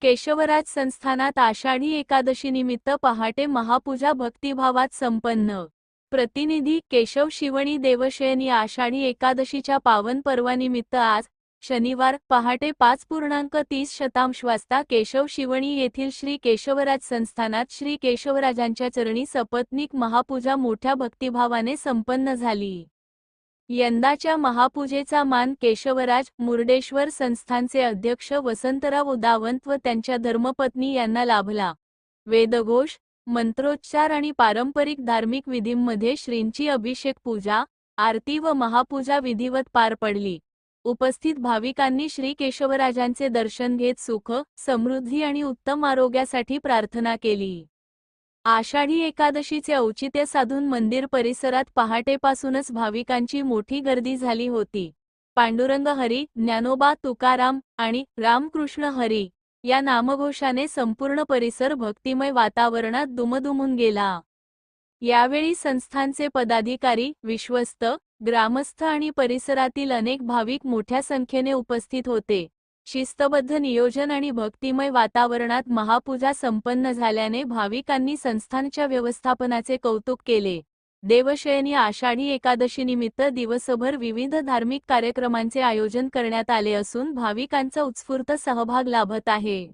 केशवराज संस्थानात आषाढी एकादशीनिमित्त पहाटे महापूजा भक्तिभावात संपन्न। प्रतिनिधी केशव शिवणी देवशयनी आषाढी एकादशीच्या पावन पर्वानिमित्त आज शनिवार पहाटे 5:30 वाजता केशव शिवणी येथील श्री केशवराज संस्थानात श्री केशवराजांच्या चरणी सपत्नीक महापूजा मोठ्या भक्तिभावाने संपन्न झाली। यंदाच्या महापूजेचा मान केशवराज मुर्डेश्वर संस्थानचे अध्यक्ष वसंतराव उदावंत व त्यांच्या धर्मपत्नी यांना लाभला। वेदघोष, मंत्रोच्चार आणि पारंपरिक धार्मिक विधींमध्ये श्रींची अभिषेक पूजा, आरती व महापूजा विधिवत पार पडली। उपस्थित भाविकांनी श्री केशवराजांचे दर्शन घेत सुख, समृद्धी आणि उत्तम आरोग्यासाठी प्रार्थना केली। आषाढी एकादशीचे औचित्य साधून मंदिर परिसरात पहाटेपासूनच भाविकांची मोठी गर्दी झाली होती। पांडुरंग हरी, ज्ञानोबा तुकाराम आणि रामकृष्ण हरी या नामघोषाने संपूर्ण परिसर भक्तिमय वातावरणात दुमदुमून गेला। यावेळी संस्थानचे पदाधिकारी, विश्वस्त, ग्रामस्थ आणि परिसरातील अनेक भाविक मोठ्या संख्येने उपस्थित होते। शिस्तबद्ध नियोजन आणि भक्तिमय वातावरणात महापूजा संपन्न झाल्याने भाविकांनी संस्थानच्या व्यवस्थापनाचे कौतुक केले। देवशयनी आषाढी एकादशीनिमित्त दिवसभर विविध धार्मिक कार्यक्रमांचे आयोजन करण्यात आले असून भाविकांचा उत्स्फूर्त सहभाग लाभत आहे।